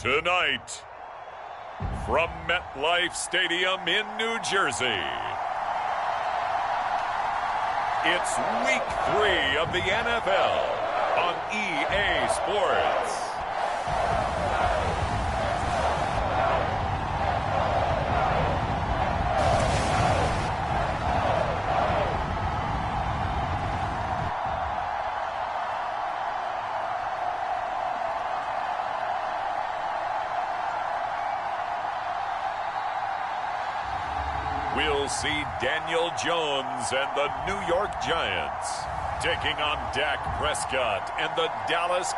Tonight, from MetLife Stadium in New Jersey, it's Week 3 of the NFL on EA Sports. We'll see Daniel Jones and the New York Giants taking on Dak Prescott and the Dallas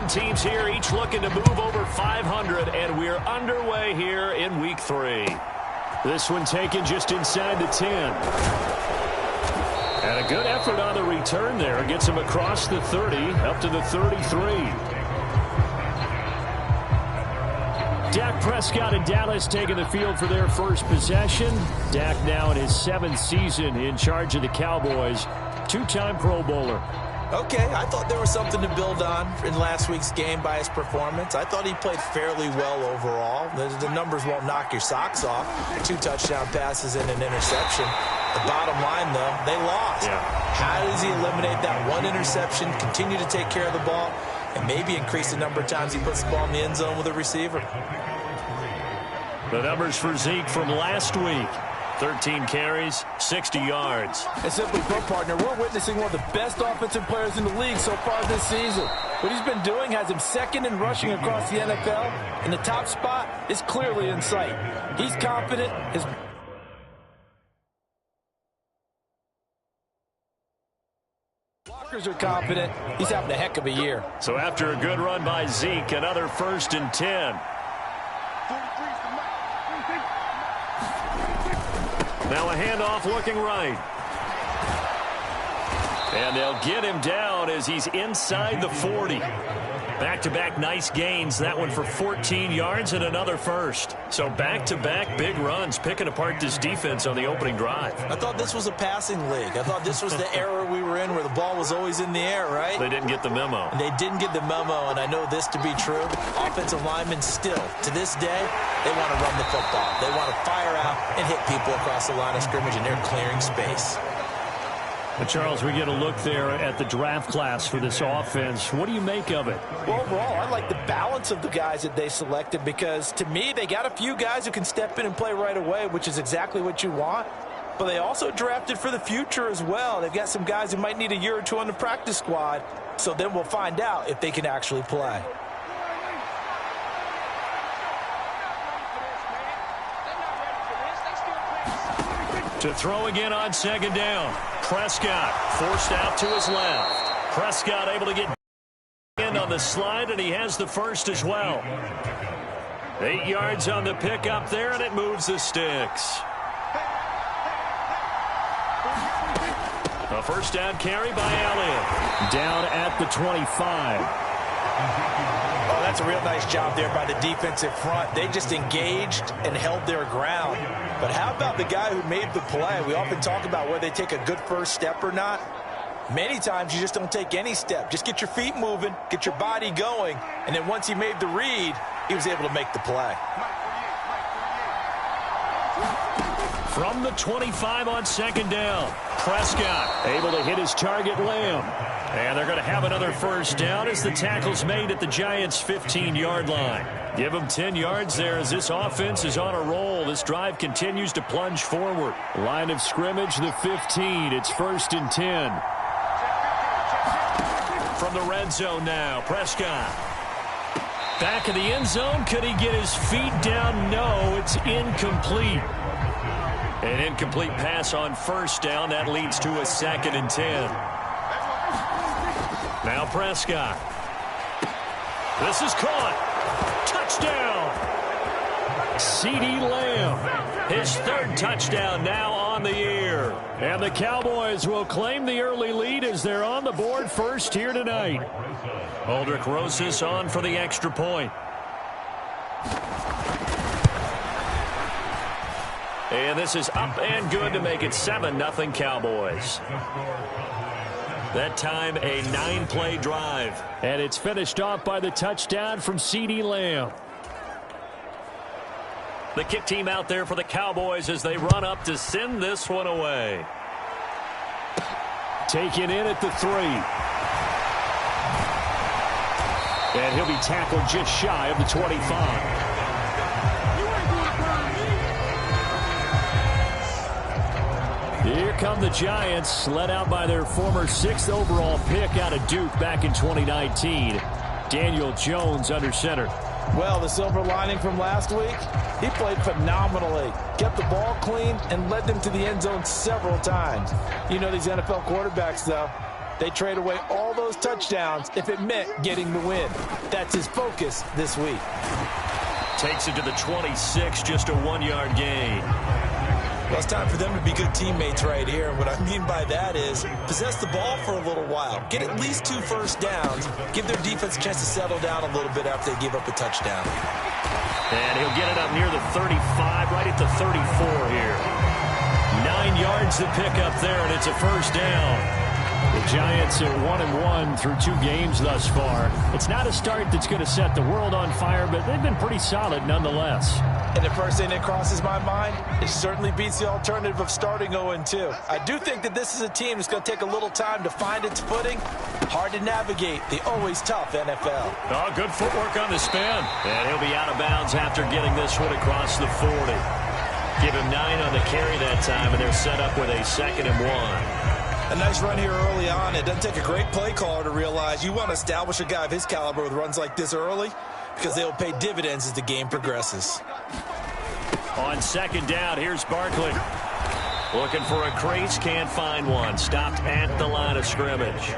teams here, each looking to move over 500, and we're underway here in Week 3. This one taken just inside the 10. And a good effort on the return there. Gets him across the 30, up to the 33. Dak Prescott and Dallas taking the field for their first possession. Dak now in his 7th season in charge of the Cowboys. Two-time Pro Bowler. Okay, I thought there was something to build on in last week's game by his performance. I thought he played fairly well overall. The numbers won't knock your socks off. 2 touchdown passes and an interception. The bottom line, though, they lost. Yeah. How does he eliminate that one interception, continue to take care of the ball, and maybe increase the number of times he puts the ball in the end zone with a receiver? The numbers for Zeke from last week. 13 carries, 60 yards. And simply put, partner, we're witnessing one of the best offensive players in the league so far this season. What he's been doing has him second in rushing across the NFL, and the top spot is clearly in sight. He's confident. His blockers are confident. He's having a heck of a year. So after a good run by Zeke, another 1st and 10. Now a handoff looking right. And they'll get him down as he's inside the 40. Back-to-back nice gains. That one for 14 yards and another first. So back-to-back big runs, picking apart this defense on the opening drive. I thought this was a passing league. I thought this was the era we were in where the ball was always in the air, right? They didn't get the memo. And they didn't get the memo, and I know this to be true. Offensive linemen still, to this day, they want to run the football. They want to fire out and hit people across the line of scrimmage, and they're clearing space. But Charles, we get a look there at the draft class for this offense. What do you make of it? Well, overall, I like the balance of the guys that they selected because, to me, they got a few guys who can step in and play right away, which is exactly what you want. But they also drafted for the future as well. They've got some guys who might need a year or two on the practice squad, so then we'll find out if they can actually play. To throw again on 2nd down. Prescott forced out to his left. Prescott able to get in on the slide, and he has the first as well. 8 yards on the pickup there, and it moves the sticks. A first down carry by Elliott. Down at the 25. Oh, that's a real nice job there by the defensive front. They just engaged and held their ground. But how about the guy who made the play? We often talk about whether they take a good first step or not. Many times you just don't take any step. Just get your feet moving, get your body going, and then once he made the read, he was able to make the play. From the 25 on 2nd down. Prescott able to hit his target, Lamb. And they're going to have another first down as the tackle's made at the Giants' 15-yard line. Give them 10 yards there as this offense is on a roll. This drive continues to plunge forward. Line of scrimmage, the 15. It's 1st and 10. From the red zone now, Prescott. Back of the end zone. Could he get his feet down? No, it's incomplete. An incomplete pass on first down. That leads to a 2nd and 10. Now Prescott. This is caught. Touchdown. CeeDee Lamb. His 3rd touchdown now on the year. And the Cowboys will claim the early lead as they're on the board first here tonight. Aldrick Rosas on for the extra point. And this is up and good to make it 7-0 Cowboys. That time a 9-play drive. And it's finished off by the touchdown from CeeDee Lamb. The kick team out there for the Cowboys as they run up to send this one away. Taken in at the 3. And he'll be tackled just shy of the 25. Here come the Giants, led out by their former 6th overall pick out of Duke back in 2019. Daniel Jones under center. Well, the silver lining from last week, he played phenomenally. Kept the ball clean and led them to the end zone several times. You know these NFL quarterbacks, though, they trade away all those touchdowns if it meant getting the win. That's his focus this week. Takes it to the 26, just a 1-yard gain. Well, it's time for them to be good teammates right here. And what I mean by that is possess the ball for a little while. Get at least 2 first downs. Give their defense a chance to settle down a little bit after they give up a touchdown. And he'll get it up near the 35, right at the 34 here. 9 yards to pick up there, and it's a first down. The Giants are 1-1 through 2 games thus far. It's not a start that's going to set the world on fire, but they've been pretty solid nonetheless. And the first thing that crosses my mind, it certainly beats the alternative of starting 0-2. I do think that this is a team that's going to take a little time to find its footing. Hard to navigate the always tough NFL. Oh, good footwork on the spin. And he'll be out of bounds after getting this one across the 40. Give him 9 on the carry that time, and they're set up with a 2nd and 1. A nice run here early on. It doesn't take a great play caller to realize you want to establish a guy of his caliber with runs like this early because they'll pay dividends as the game progresses. On 2nd down, here's Barkley. Looking for a crease, can't find one. Stopped at the line of scrimmage.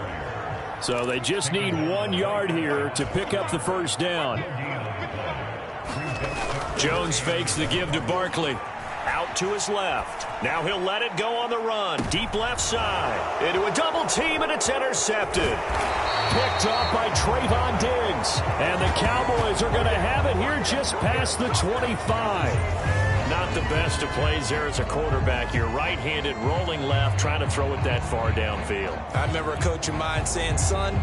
So they just need 1 yard here to pick up the first down. Jones fakes the give to Barkley. Out to his left. Now he'll let it go on the run. Deep left side. Into a double team, and it's intercepted. Picked off by Trayvon Diggs. And the Cowboys are going to have it here just past the 25. Not the best of plays there as a quarterback. You're right-handed, rolling left, trying to throw it that far downfield. I remember a coach of mine saying, son,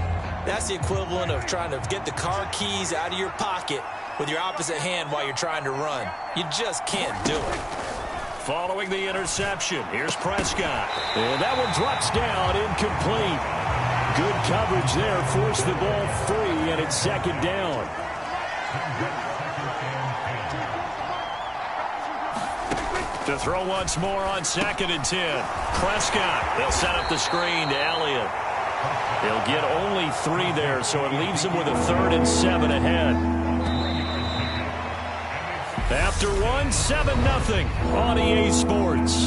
that's the equivalent of trying to get the car keys out of your pocket with your opposite hand while you're trying to run. You just can't do it. Following the interception, here's Prescott. And that one drops down, incomplete. Good coverage there, forced the ball free, and it's 2nd down. To throw once more on 2nd and 10. Prescott, they'll set up the screen to Elliott. He'll get only 3 there, so it leaves him with a 3rd and 7 ahead. After 1, 7-0 on EA Sports.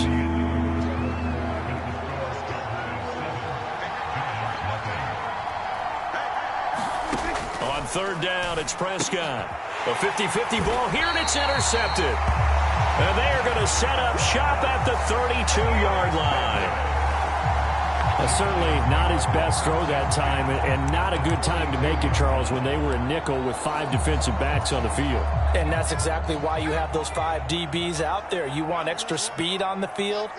On 3rd down, it's Prescott. A 50-50 ball here, and it's intercepted. And they are going to set up shop at the 32-yard line. Certainly not his best throw that time, and not a good time to make it, Charles, when they were a nickel with 5 defensive backs on the field. And that's exactly why you have those 5 DBs out there. You want extra speed on the field,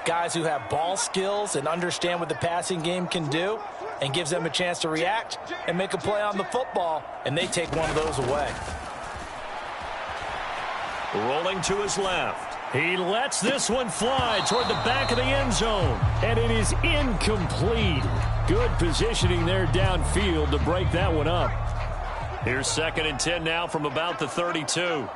guys who have ball skills and understand what the passing game can do, and gives them a chance to react and make a play on the football, and they take one of those away. Rolling to his left. He lets this one fly toward the back of the end zone. And it is incomplete. Good positioning there downfield to break that one up. Here's 2nd and 10 now from about the 32.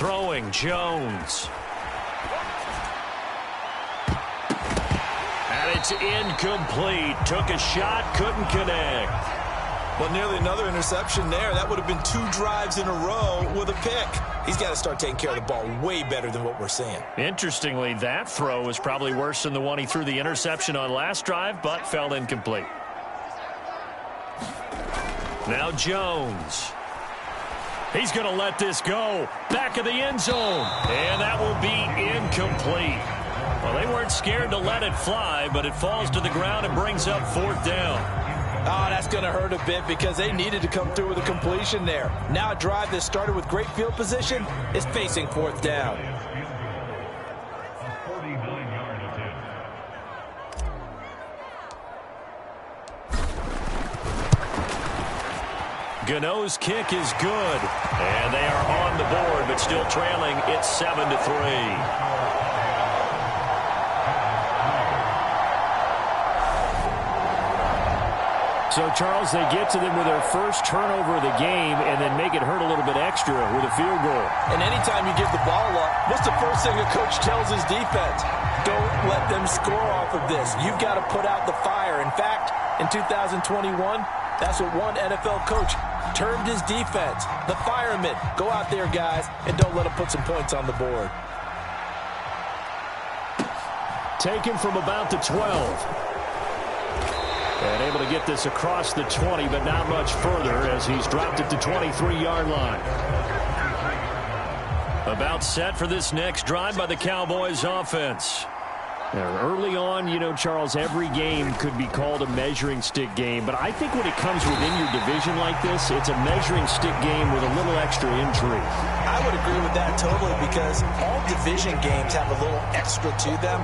Throwing, Jones. And it's incomplete. Took a shot, couldn't connect. Well, nearly another interception there. That would have been 2 drives in a row with a pick. He's got to start taking care of the ball way better than what we're seeing. Interestingly, that throw was probably worse than the one he threw the interception on last drive, but fell incomplete. Now Jones. He's going to let this go. Back of the end zone. And that will be incomplete. Well, they weren't scared to let it fly, but it falls to the ground and brings up 4th down. Oh, that's going to hurt a bit because they needed to come through with a completion there. Now a drive that started with great field position is facing 4th down. Gano's kick is good. And they are on the board, but still trailing. It's 7-3. So, Charles, they get to them with their first turnover of the game and then make it hurt a little bit extra with a field goal. And anytime you give the ball up, what's the first thing a coach tells his defense? Don't let them score off of this. You've got to put out the fire. In fact, in 2021, that's what one NFL coach termed his defense. The firemen. Go out there, guys, and don't let them put some points on the board. Taken from about the 12. And able to get this across the 20, but not much further as he's dropped it to 23-yard line. About set for this next drive by the Cowboys offense. Now, early on, you know, Charles, every game could be called a measuring stick game. But I think when it comes within your division like this, it's a measuring stick game with a little extra intrigue. I would agree with that totally because all division games have a little extra to them.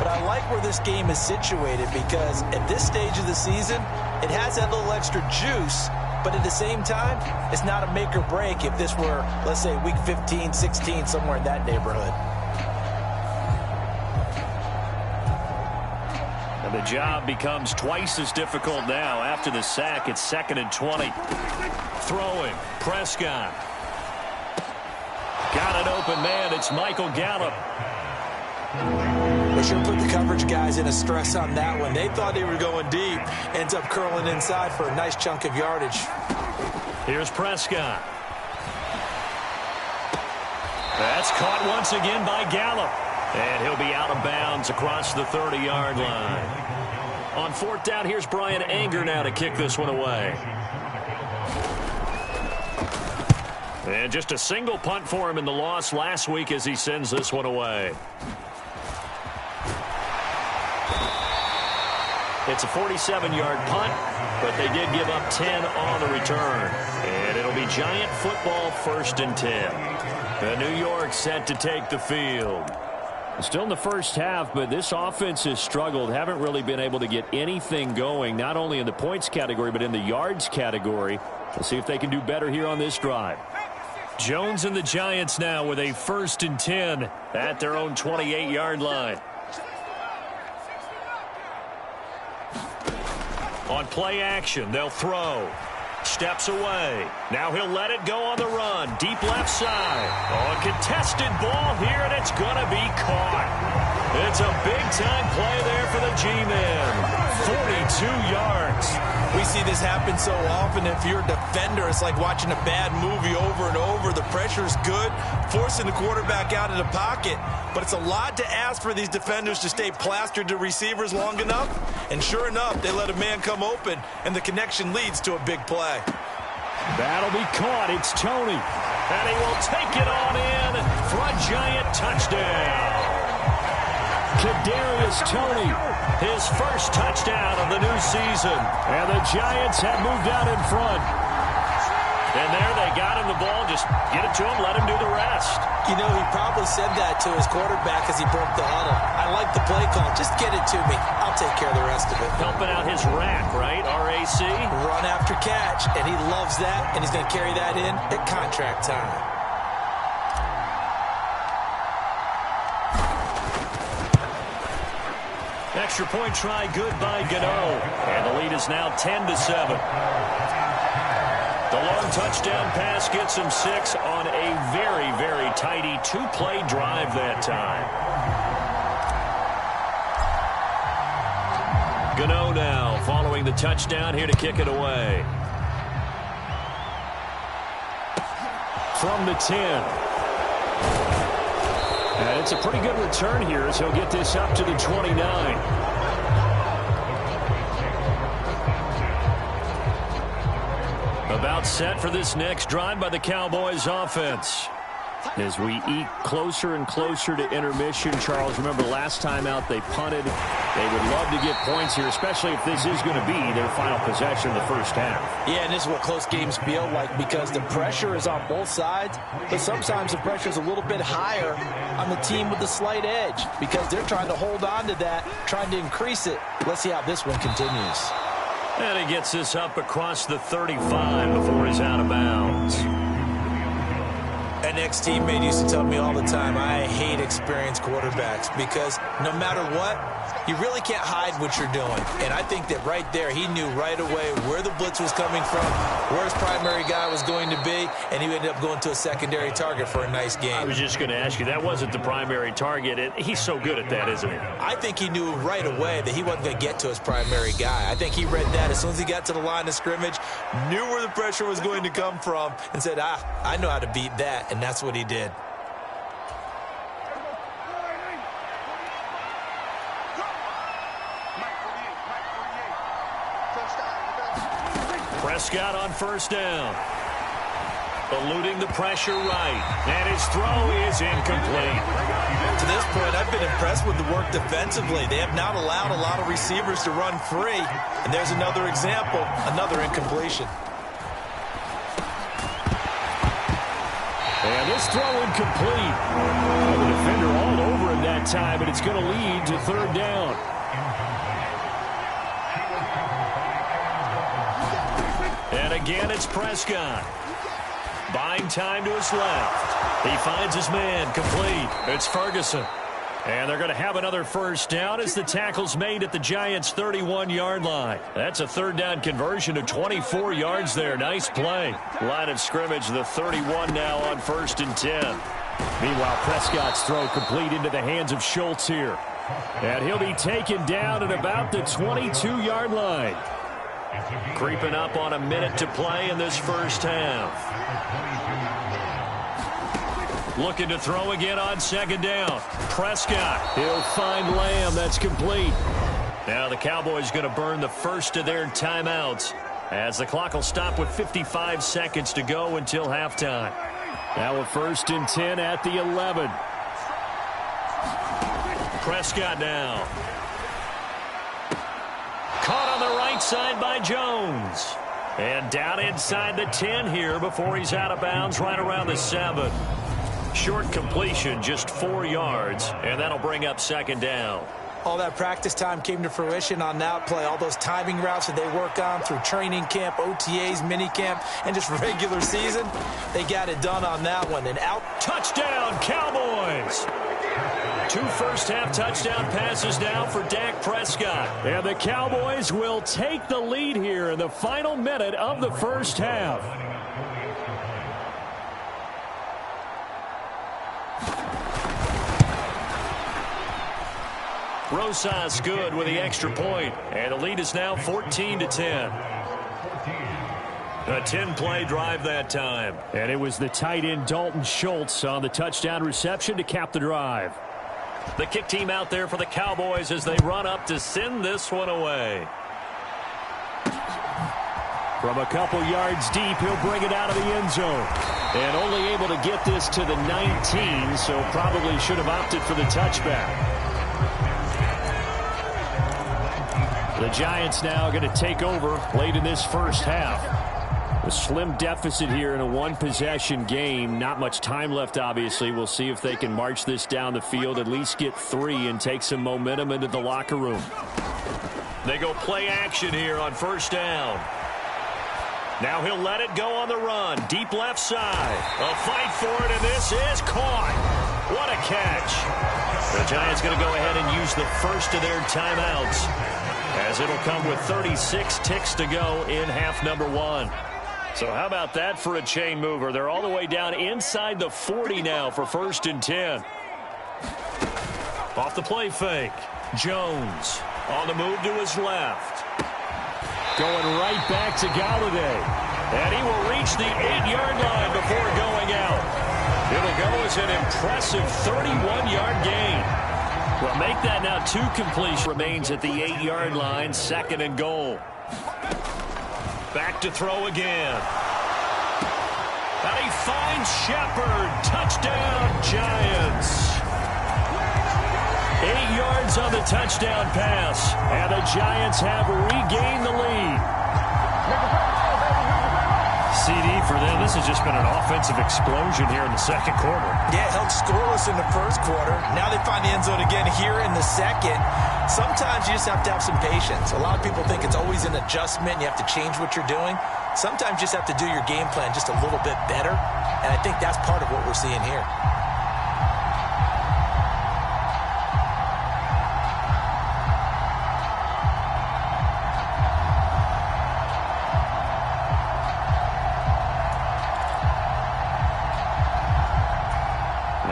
But I like where this game is situated because at this stage of the season, it has that little extra juice. But at the same time, it's not a make or break if this were, let's say, week 15, 16, somewhere in that neighborhood. And the job becomes twice as difficult now. After the sack, it's 2nd and 20. Throwing, Prescott. Got an open man. It's Michael Gallup. They sure put the coverage guys in a stress on that one. They thought they were going deep. Ends up curling inside for a nice chunk of yardage. Here's Prescott. That's caught once again by Gallup. And he'll be out of bounds across the 30-yard line. On 4th down, here's Brian Anger now to kick this one away. And just a single punt for him in the loss last week as he sends this one away. It's a 47-yard punt, but they did give up 10 on the return. And it'll be Giant football 1st and 10. The New York set to take the field. Still in the first half, but this offense has struggled. Haven't really been able to get anything going, not only in the points category, but in the yards category. We'll see if they can do better here on this drive. Jones and the Giants now with a 1st and 10 at their own 28-yard line. On play action, they'll throw. Steps away. Now he'll let it go on the run. Deep left side. Oh, a contested ball here, and it's going to be caught. It's a big-time play there for the G-Men. 42 yards. We see this happen so often. If you're a defender, it's like watching a bad movie over and over. The pressure's good, forcing the quarterback out of the pocket. But it's a lot to ask for these defenders to stay plastered to receivers long enough. And sure enough, they let a man come open, and the connection leads to a big play. That'll be caught. It's Tony. And he will take it on in for a Giant touchdown. Kadarius Toney, his first touchdown of the new season. And the Giants have moved out in front. And there they got him the ball. Just get it to him, let him do the rest. You know, he probably said that to his quarterback as he broke the huddle. I like the play call. Just get it to me. I'll take care of the rest of it. Helping out his rack, right? R-A-C? Run after catch. And he loves that. And he's going to carry that in at contract time. Extra point try good by Gano. And the lead is now 10-7. The long touchdown pass gets him 6 on a very, very tidy two-play drive that time. Gano now following the touchdown here to kick it away. From the 10. And it's a pretty good return here as he'll get this up to the 29. About set for this next drive by the Cowboys offense. As we eke closer and closer to intermission, Charles, remember last time out they punted. They would love to get points here, especially if this is going to be their final possession in the first half. Yeah, and this is what close games feel like because the pressure is on both sides, but sometimes the pressure is a little bit higher on the team with the slight edge because they're trying to hold on to that, trying to increase it. Let's see how this one continues. And he gets this up across the 35 before he's out of bounds. An ex-teammate used to tell me all the time, I hate experienced quarterbacks because no matter what, you really can't hide what you're doing. And I think that right there, he knew right away where the blitz was coming from, where his primary guy was going to be, and he ended up going to a secondary target for a nice game. I was just going to ask you, that wasn't the primary target. He's so good at that, isn't he? I think he knew right away that he wasn't going to get to his primary guy. I think he read that as soon as he got to the line of scrimmage, knew where the pressure was going to come from, and said, I know how to beat that, and that's what he did. Prescott on first down. Eluding the pressure right. And his throw is incomplete. To this point, I've been impressed with the work defensively. They have not allowed a lot of receivers to run free. And there's another example, another incompletion. And this throw incomplete. The defender all over him that time, but it's going to lead to third down. And again, it's Prescott. Buying time to his left. He finds his man complete. It's Ferguson. And they're going to have another first down as the tackle's made at the Giants' 31-yard line. That's a third down conversion of 24 yards there. Nice play. Line of scrimmage, the 31 now on 1st and 10. Meanwhile, Prescott's throw complete into the hands of Schultz here. And he'll be taken down at about the 22-yard line. Creeping up on a minute to play in this first half. Looking to throw again on second down. Prescott. He'll find Lamb. That's complete. Now the Cowboys going to burn the first of their timeouts as the clock will stop with 55 seconds to go until halftime. Now a 1st and 10 at the 11. Prescott now. Caught on the right side by Jones. And down inside the 10 here before he's out of bounds right around the 7. Short completion, just 4 yards, and that'll bring up second down. All that practice time came to fruition on that play. All those timing routes that they work on through training camp, OTAs, minicamp, and just regular season, they got it done on that one. And out. Touchdown, Cowboys! 2 first-half touchdown passes now for Dak Prescott. And the Cowboys will take the lead here in the final minute of the first half. Rosas good with the extra point, and the lead is now 14-10. A 10-play drive that time. And it was the tight end Dalton Schultz on the touchdown reception to cap the drive. The kick team out there for the Cowboys as they run up to send this one away. From a couple yards deep, he'll bring it out of the end zone. And only able to get this to the 19, so probably should have opted for the touchback. The Giants now going to take over late in this first half. A slim deficit here in a one-possession game. Not much time left, obviously. We'll see if they can march this down the field, at least get 3 and take some momentum into the locker room. They go play action here on first down. Now he'll let it go on the run. Deep left side. A fight for it, and this is caught. What a catch. The Giants going to go ahead and use the first of their timeouts, as it'll come with 36 ticks to go in half number 1. So how about that for a chain mover? They're all the way down inside the 40 now for 1st and 10. Off the play fake. Jones on the move to his left. Going right back to Galladay. And he will reach the 8-yard line before going out. It'll go as an impressive 31-yard gain. Well, make that now 2 completions. Remains at the 8-yard line, 2nd and goal. Back to throw again. And he finds Shepard. Touchdown, Giants. 8 yards on the touchdown pass. And the Giants have regained the lead. CD for them. This has just been an offensive explosion here in the 2nd quarter. Yeah, held scoreless in the 1st quarter. Now they find the end zone again here in the 2nd. Sometimes you just have to have some patience. A lot of people think it's always an adjustment. You have to change what you're doing. Sometimes you just have to do your game plan just a little bit better. And I think that's part of what we're seeing here.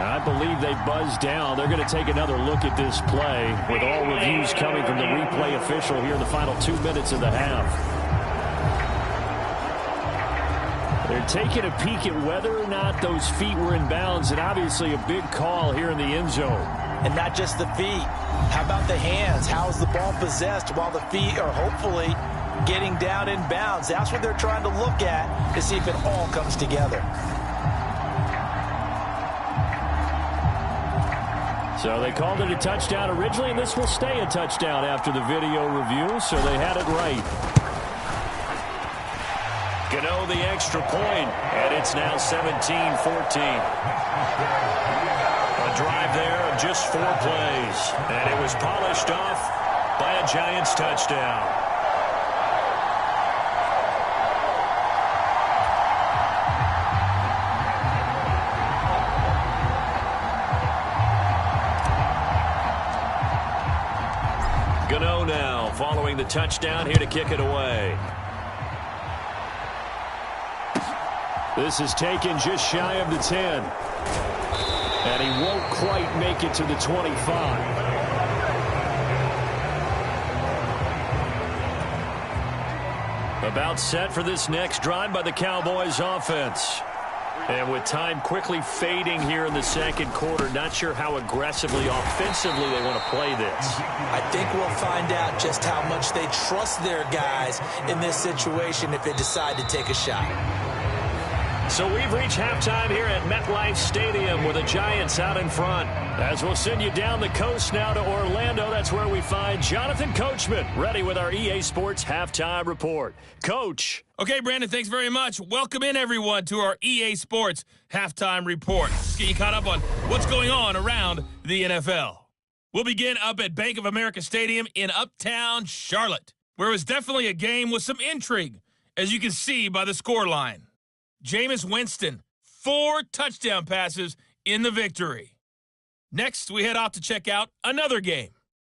I believe they buzzed down. They're going to take another look at this play with all reviews coming from the replay official here in the final 2 minutes of the half. They're taking a peek at whether or not those feet were in bounds, and obviously a big call here in the end zone. And not just the feet. How about the hands? How is the ball possessed while the feet are hopefully getting down in bounds? That's what they're trying to look at to see if it all comes together. So they called it a touchdown originally, and this will stay a touchdown after the video review, so they had it right. Gano the extra point, and it's now 17-14. A drive there of just 4 plays, and it was polished off by a Giants touchdown. Gano now following the touchdown here to kick it away. This is taken just shy of the 10. And he won't quite make it to the 25. About set for this next drive by the Cowboys offense. And with time quickly fading here in the 2nd quarter, not sure how aggressively, offensively they want to play this. I think we'll find out just how much they trust their guys in this situation if they decide to take a shot. So we've reached halftime here at MetLife Stadium with the Giants out in front. As we'll send you down the coast now to Orlando, that's where we find Jonathan Coachman, ready with our EA Sports Halftime Report. Coach. Okay, Brandon, thanks very much. Welcome in, everyone, to our EA Sports Halftime Report. Let's get you caught up on what's going on around the NFL. We'll begin up at Bank of America Stadium in Uptown Charlotte, where it was definitely a game with some intrigue, as you can see by the scoreline. Jameis Winston, 4 touchdown passes in the victory. Next, we head off to check out another game,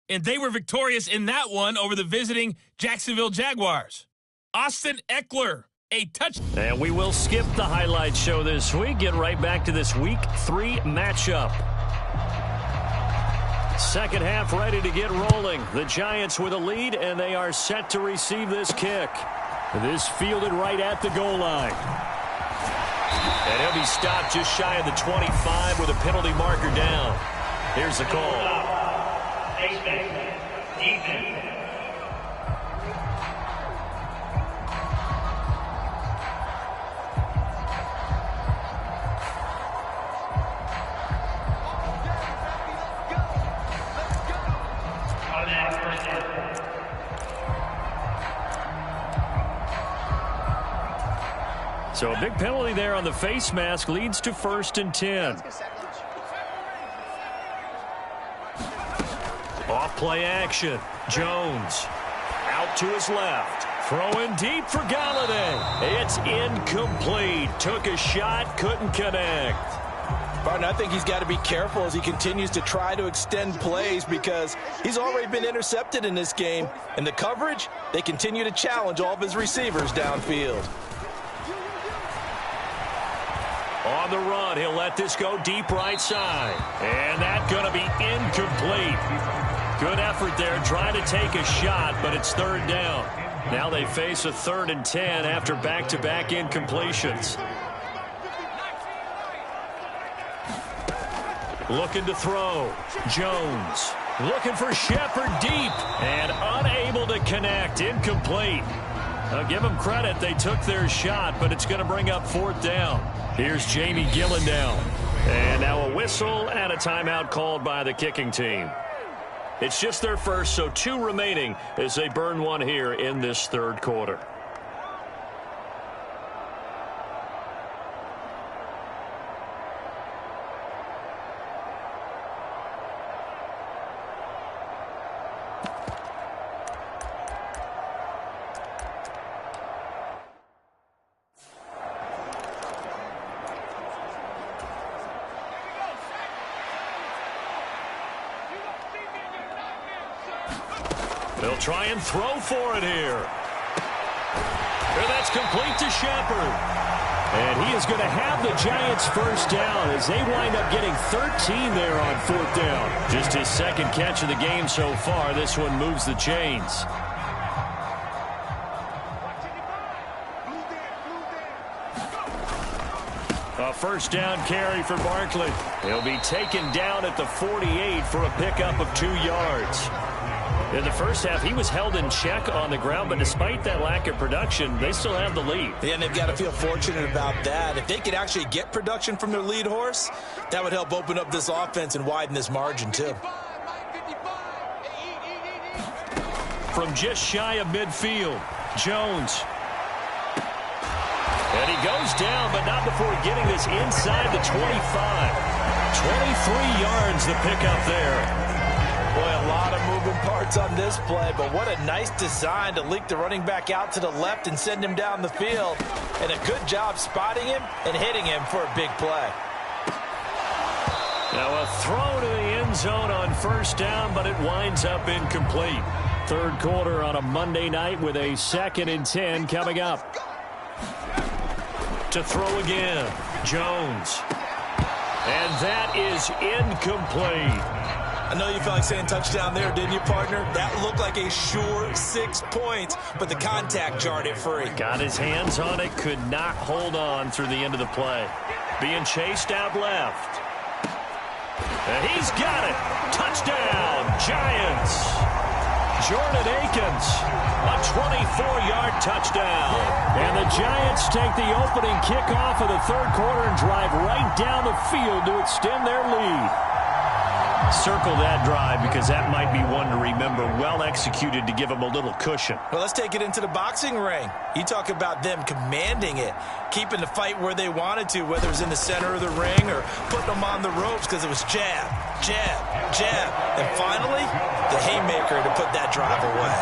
and they were victorious in that one over the visiting Jacksonville Jaguars. Austin Eckler, a touchdown. And we will skip the highlight show this week. Get right back to this Week 3 matchup. Second half ready to get rolling. The Giants with a lead, and they are set to receive this kick. This fielded right at the goal line. And he'll be stopped just shy of the 25 with a penalty marker down. Here's the call. So a big penalty there on the face mask leads to 1st and 10. Off play action. Jones out to his left. Throwing deep for Galladay. It's incomplete. Took a shot, couldn't connect. Barton, I think he's got to be careful as he continues to try to extend plays because he's already been intercepted in this game. And the coverage, they continue to challenge all of his receivers downfield. On the run, he'll let this go deep right side. And that's going to be incomplete. Good effort there trying to take a shot, but it's third down. Now they face a 3rd and 10 after back-to-back incompletions. Looking to throw. Jones looking for Shepard deep and unable to connect. Incomplete. I'll give them credit. They took their shot, but it's going to bring up 4th down. Here's Jamie Gillendown. And now a whistle and a timeout called by the kicking team. It's just their first, so 2 remaining as they burn one here in this 3rd quarter. They'll try and throw for it here. And that's complete to Shepard. And he is going to have the Giants first down as they wind up getting 13 there on 4th down. Just his 2nd catch of the game so far. This one moves the chains. A first down carry for Barkley. He'll be taken down at the 48 for a pickup of 2 yards. In the first half, he was held in check on the ground, but despite that lack of production, they still have the lead. Yeah, and they've got to feel fortunate about that. If they could actually get production from their lead horse, that would help open up this offense and widen this margin, too. From just shy of midfield, Jones. And he goes down, but not before getting this inside the 25. 23 yards the pickup there. Boy, a lot of moving parts on this play, but what a nice design to leak the running back out to the left and send him down the field. And a good job spotting him and hitting him for a big play. Now a throw to the end zone on first down, but it winds up incomplete. 3rd quarter on a Monday night with a 2nd and 10 coming up. To throw again, Jones. And that is incomplete. I know you felt like saying touchdown there, didn't you, partner? That looked like a sure 6 points, but the contact jarred it free. Got his hands on it, could not hold on through the end of the play. Being chased out left. And he's got it. Touchdown, Giants. Jordan Akins, a 24-yard touchdown. And the Giants take the opening kickoff of the 3rd quarter and drive right down the field to extend their lead. Circle that drive because that might be one to remember. Well executed to give them a little cushion. Well, let's take it into the boxing ring. You talk about them commanding it, keeping the fight where they wanted to, whether it was in the center of the ring or putting them on the ropes because it was jab, jab, jab. And finally, the haymaker to put that drive away.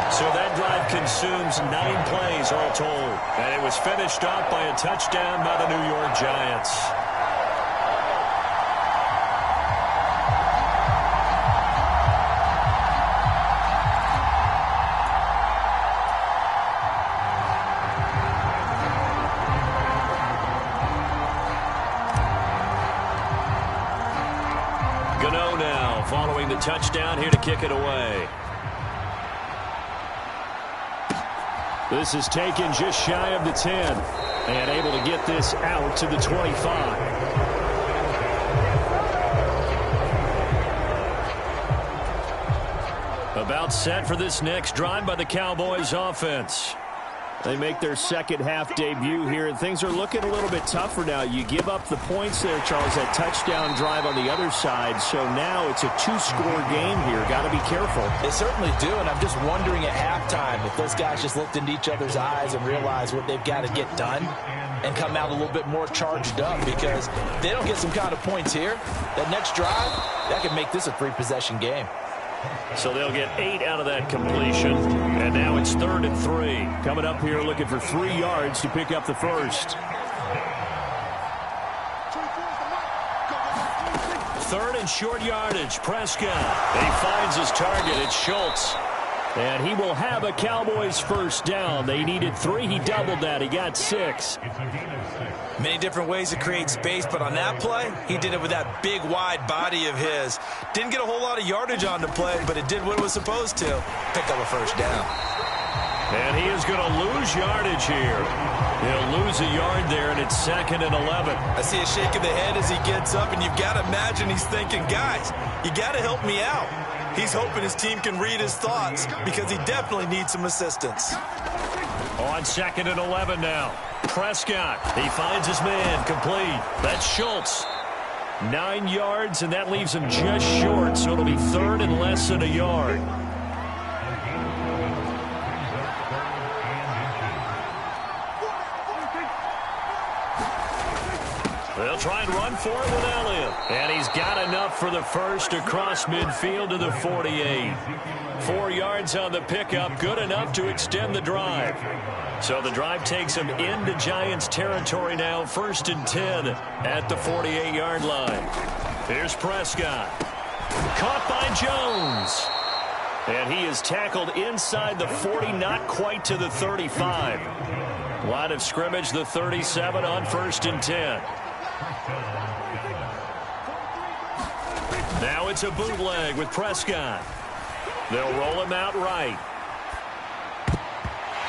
So that drive consumes 9 plays all told. And it was finished off by a touchdown by the New York Giants. Gano now following the touchdown here to kick it away. This is taken just shy of the 10 and able to get this out to the 25. About set for this next drive by the Cowboys offense. They make their 2nd half debut here, and things are looking a little bit tougher now. You give up the points there, Charles, that touchdown drive on the other side. So now it's a 2-score game here. Got to be careful. They certainly do, and I'm just wondering at halftime if those guys just looked into each other's eyes and realized what they've got to get done and come out a little bit more charged up, because if they don't get some kind of points here, that next drive, that could make this a 3-possession game. So they'll get 8 out of that completion. And now it's 3rd and 3. Coming up here looking for 3 yards to pick up the first. 3rd and short yardage. Prescott. He finds his target. It's Schultz. And he will have a Cowboys first down. They needed 3. He doubled that. He got 6. Many different ways to create space, but on that play, he did it with that big, wide body of his. Didn't get a whole lot of yardage on the play, but it did what it was supposed to. Pick up a first down. And he is going to lose yardage here. He'll lose a yard there, and it's 2nd and 11. I see a shake of the head as he gets up, and you've got to imagine he's thinking, guys, you got to help me out. He's hoping his team can read his thoughts because he definitely needs some assistance. On 2nd and 11 now. Prescott, he finds his man, complete. That's Schultz. 9 yards, and that leaves him just short, so it'll be 3rd and less than a yard. They'll try and run for it with Elliott. And he's got enough for the first across midfield to the 48. 4 yards on the pickup, good enough to extend the drive. So the drive takes him into Giants territory now, 1st and 10 at the 48-yard line. Here's Prescott. Caught by Jones. And he is tackled inside the 40, not quite to the 35. Line of scrimmage, the 37 on 1st and 10. Now it's a bootleg with Prescott. They'll roll him out right.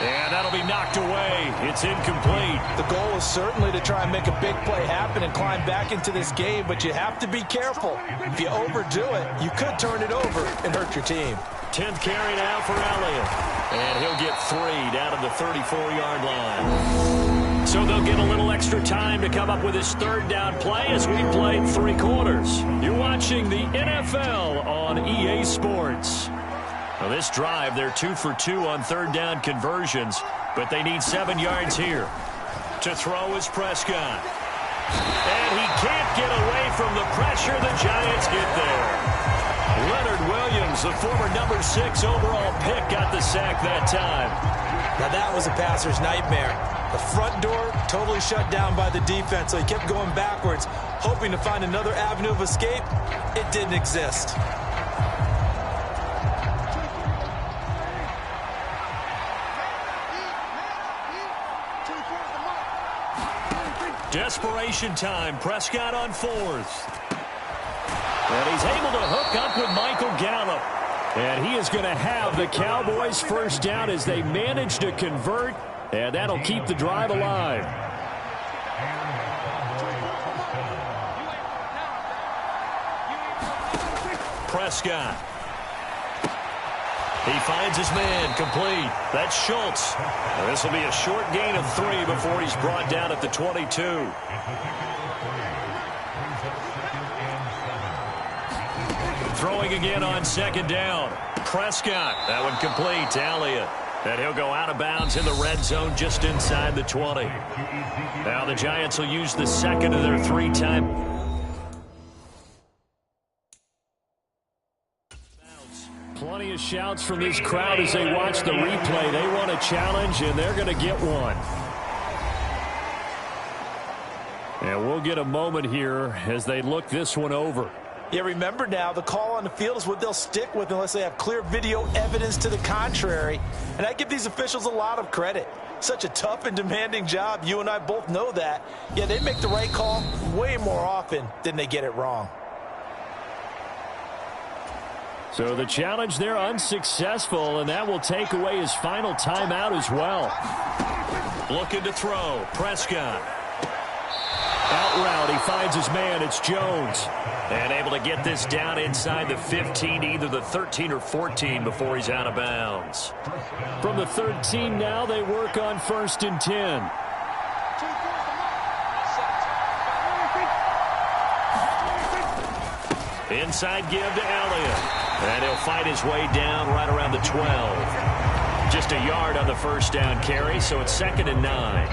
And that'll be knocked away. It's incomplete. The goal is certainly to try and make a big play happen and climb back into this game, but you have to be careful. If you overdo it, you could turn it over and hurt your team. 10th carry now for Elliott. And he'll get 3 down at the 34-yard line. So they'll get a little extra time to come up with his 3rd down play as we played 3 quarters. You're watching the NFL on EA Sports. Now this drive, they're 2 for 2 on 3rd down conversions, but they need 7 yards here. To throw is Prescott. And he can't get away from the pressure. The Giants get there. Leonard Williams, the former number 6 overall pick, got the sack that time. Now that was a passer's nightmare. The front door totally shut down by the defense, so he kept going backwards, hoping to find another avenue of escape. It didn't exist. Desperation time. Prescott on 4th. And he's able to hook up with Michael Gallup. And he is going to have the Cowboys first down as they manage to convert. And that'll keep the drive alive. Prescott. He finds his man, complete. That's Schultz. This will be a short gain of 3 before he's brought down at the 22. Throwing again on 2nd down. Prescott. That one complete to Elliott. And he'll go out of bounds in the red zone just inside the 20. Now the Giants will use the 2nd of their 3-time. Plenty of shouts from this crowd as they watch the replay. They want a challenge, and they're going to get one. And we'll get a moment here as they look this one over. Yeah, remember now, the call on the field is what they'll stick with unless they have clear video evidence to the contrary. And I give these officials a lot of credit. Such a tough and demanding job. You and I both know that. Yeah, they make the right call way more often than they get it wrong. So the challenge there unsuccessful, and that will take away his final timeout as well. Looking to throw. Prescott. Out route, he finds his man. It's Jones. And able to get this down inside the 15, either the 13 or 14 before he's out of bounds. From the 13 now, they work on 1st and 10. Inside give to Elliott. And he'll fight his way down right around the 12. Just a yard on the 1st down carry, so it's 2nd and 9.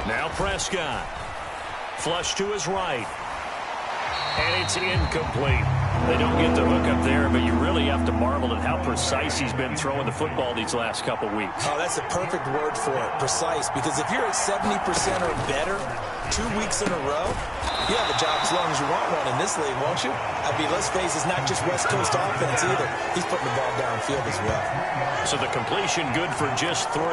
Now Prescott. Flush to his right. And it's incomplete. They don't get the hook up there, but you really have to marvel at how precise he's been throwing the football these last couple weeks. Oh, that's the perfect word for it, precise. Because if you're at 70% or better 2 weeks in a row, you have a job as long as you want one in this league, won't you? I mean, let's face it, it's not just West Coast offense either. He's putting the ball downfield as well. So the completion good for just 3.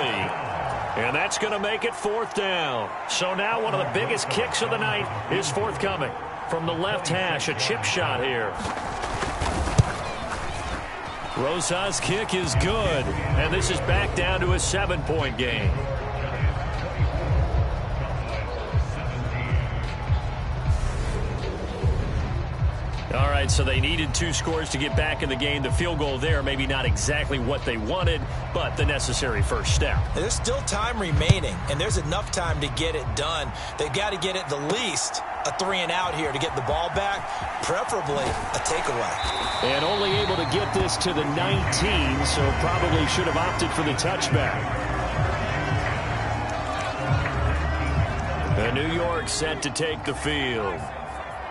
And that's going to make it 4th down. So now one of the biggest kicks of the night is forthcoming. From the left hash, a chip shot here. Rosa's kick is good. And this is back down to a 7-point game. All right, so they needed 2 scores to get back in the game. The field goal there, maybe not exactly what they wanted, but the necessary first step. There's still time remaining, and there's enough time to get it done. They've got to get at the least a 3 and out here to get the ball back, preferably a takeaway. And only able to get this to the 19, so probably should have opted for the touchback. And New York set to take the field.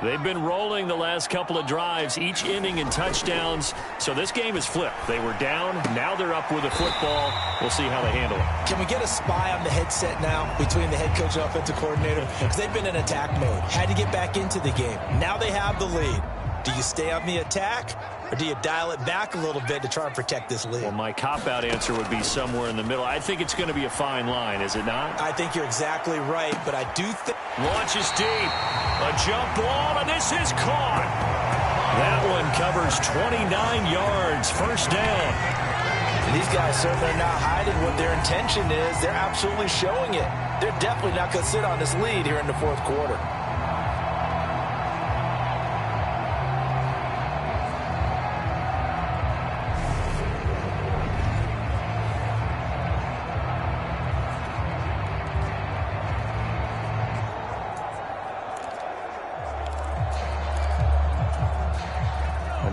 They've been rolling the last couple of drives, each ending in touchdowns. So this game is flipped. They were down. Now they're up with the football. We'll see how they handle it. Can we get a spy on the headset now between the head coach and offensive coordinator? Because they've been in attack mode. Had to get back into the game. Now they have the lead. Do you stay on the attack, or do you dial it back a little bit to try and protect this lead? Well, my cop-out answer would be somewhere in the middle. I think it's going to be a fine line, is it not? I think you're exactly right, but I do think... Launches deep. A jump ball, and this is caught. That one covers 29 yards. First down. And these guys certainly are not hiding what their intention is. They're absolutely showing it. They're definitely not going to sit on this lead here in the 4th quarter.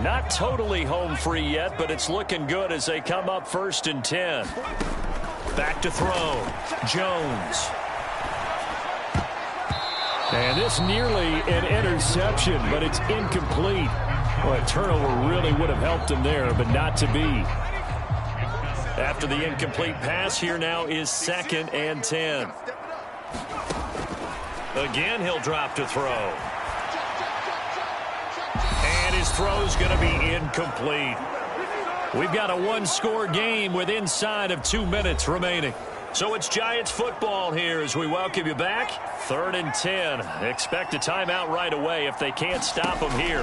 Not totally home free yet, but it's looking good as they come up 1st and 10. Back to throw. Jones. And this nearly an interception, but it's incomplete. Well, a turnover really would have helped him there, but not to be. After the incomplete pass, here now is 2nd and 10. Again, he'll drop to throw. His throw's going to be incomplete. We've got a 1-score game with inside of 2 minutes remaining. So it's Giants football here as we welcome you back. 3rd and 10. Expect a timeout right away if they can't stop him here.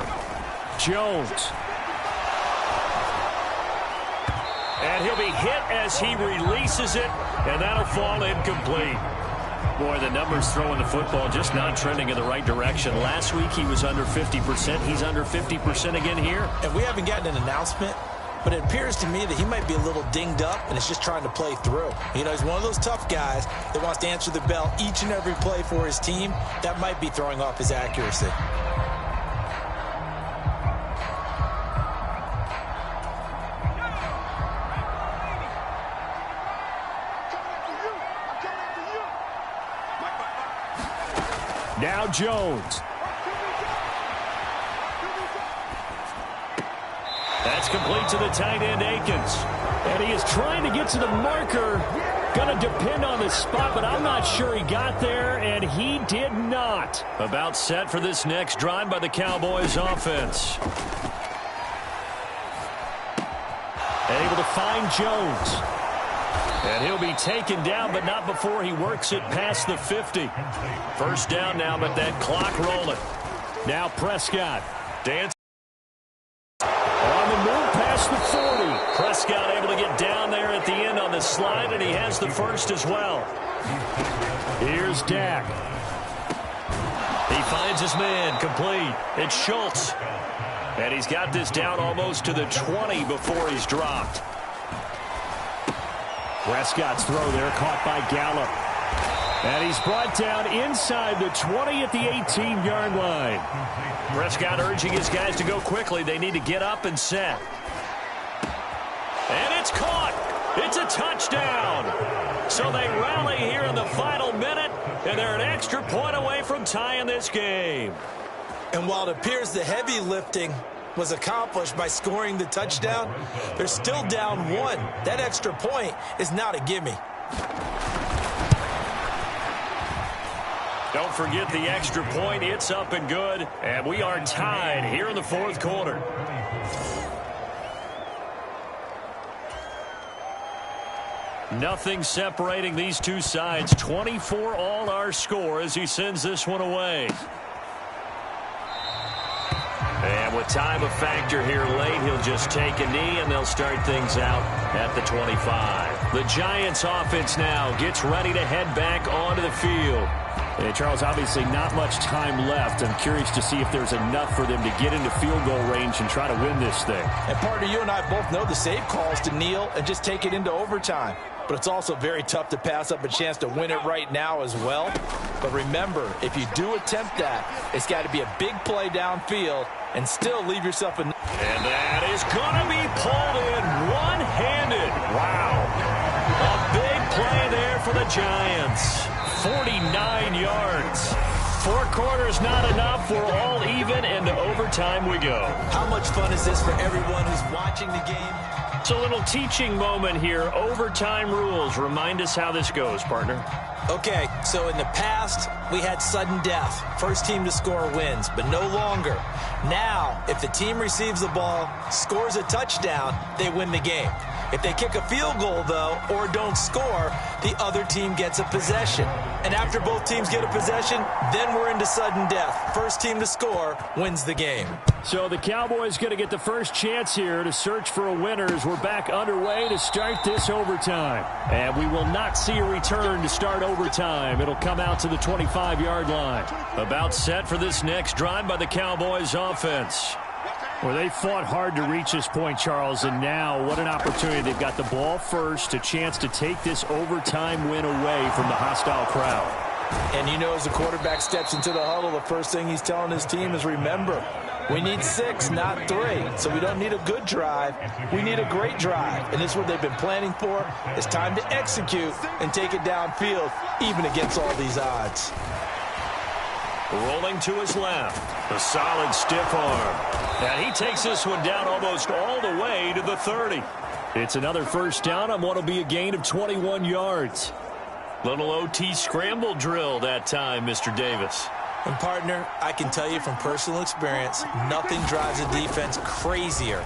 Jones. And he'll be hit as he releases it, and that'll fall incomplete. Boy, the numbers throwing the football just not trending in the right direction. Last week he was under 50%. He's under 50% again here. And we haven't gotten an announcement, but it appears to me that he might be a little dinged up and is just trying to play through. You know, he's one of those tough guys that wants to answer the bell each and every play for his team. That might be throwing off his accuracy. Now Jones. That's complete to the tight end, Akins. And he is trying to get to the marker. Going to depend on the spot, but I'm not sure he got there, and he did not. About set for this next drive by the Cowboys offense. Able to find Jones. And he'll be taken down, but not before he works it past the 50. First down now, but that clock rolling. Now Prescott. Dance. On the move past the 40. Prescott able to get down there at the end on the slide, and he has the first as well. Here's Dak. He finds his man, complete. It's Schultz. And he's got this down almost to the 20 before he's dropped. Prescott's throw there caught by Gallup. And he's brought down inside the 20 at the 18-yard line. Prescott urging his guys to go quickly. They need to get up and set. And it's caught. It's a touchdown. So they rally here in the final minute, and they're an extra point away from tying this game. And while it appears the heavy lifting was accomplished by scoring the touchdown. They're still down 1. That extra point is not a gimme. Don't forget the extra point. It's up and good. And we are tied here in the fourth quarter. Nothing separating these two sides. 24 all our score as he sends this one away. And with time a factor here late, he'll just take a knee and they'll start things out at the 25. The Giants offense now gets ready to head back onto the field. Hey, Charles, obviously not much time left. I'm curious to see if there's enough for them to get into field goal range and try to win this thing. And partner, you and I both know the save calls to kneel and just take it into overtime. But it's also very tough to pass up a chance to win it right now as well. But remember, if you do attempt that, it's got to be a big play downfield and still leave yourself in. And that is going to be pulled in one-handed. Wow. A big play there for the Giants. 49 yards. 4 quarters not enough. We're all even, and to overtime we go. How much fun is this for everyone who's watching the game? It's a little teaching moment here. Overtime rules. Remind us how this goes, partner. Okay, so in the past, we had sudden death. First team to score wins, but no longer. Now, if the team receives the ball, scores a touchdown, they win the game. If they kick a field goal, though, or don't score, the other team gets a possession. And after both teams get a possession, then we're into sudden death. First team to score wins the game. So the Cowboys going to get the first chance here to search for a winner as we're back underway to start this overtime. And we will not see a return to start overtime. It'll come out to the 25-yard line. About set for this next drive by the Cowboys offense. Well, they fought hard to reach this point, Charles, and now what an opportunity. They've got the ball first, a chance to take this overtime win away from the hostile crowd. And you know, as the quarterback steps into the huddle, the first thing he's telling his team is, remember, we need 6, not 3. So we don't need a good drive. We need a great drive. And this is what they've been planning for. It's time to execute and take it downfield, even against all these odds. Rolling to his left. A solid stiff arm. And he takes this one down almost all the way to the 30. It's another first down on what will be a gain of 21 yards. Little OT scramble drill that time, Mr. Davis. And partner, I can tell you from personal experience, nothing drives a defense crazier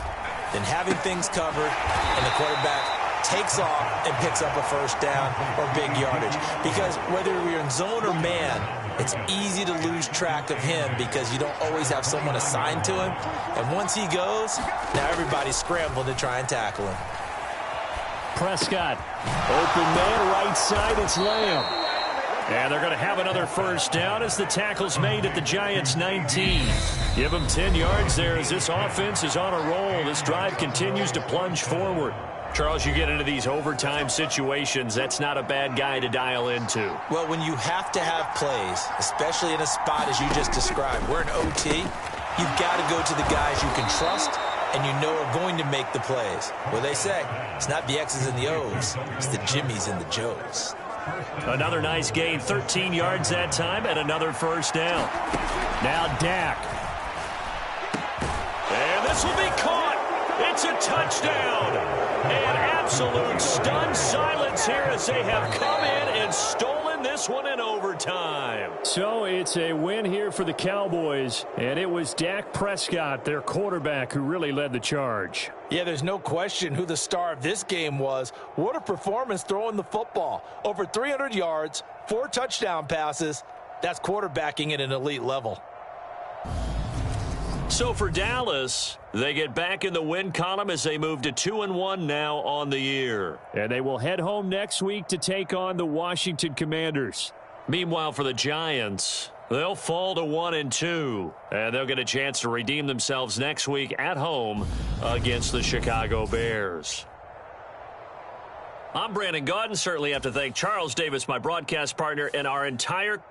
than having things covered and the quarterback takes off and picks up a first down or big yardage. Because whether you're in zone or man, it's easy to lose track of him because you don't always have someone assigned to him. And once he goes, now everybody's scrambling to try and tackle him. Prescott, open man, right side, it's Lamb. And they're going to have another first down as the tackle's made at the Giants' 19. Give them 10 yards there as this offense is on a roll. This drive continues to plunge forward. Charles, you get into these overtime situations, that's not a bad guy to dial into. Well, when you have to have plays, especially in a spot as you just described, we're in OT, you've got to go to the guys you can trust and you know are going to make the plays. Well, they say, it's not the X's and the O's, it's the Jimmies and the Joes. Another nice gain, 13 yards that time, and another first down. Now Dak. And this will be caught. It's a touchdown. And absolute stunned silence here as they have come in and stolen this one in overtime. So it's a win here for the Cowboys, and it was Dak Prescott, their quarterback, who really led the charge. Yeah, there's no question who the star of this game was. What a performance throwing the football. Over 300 yards, 4 touchdown passes. That's quarterbacking at an elite level. So for Dallas, they get back in the win column as they move to 2-1 now on the year. And they will head home next week to take on the Washington Commanders. Meanwhile, for the Giants, they'll fall to 1-2. And they'll get a chance to redeem themselves next week at home against the Chicago Bears. I'm Brandon Gaudin. Certainly have to thank Charles Davis, my broadcast partner, and our entire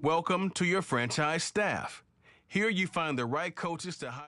Welcome to your franchise staff. Here you find the right coaches to hire.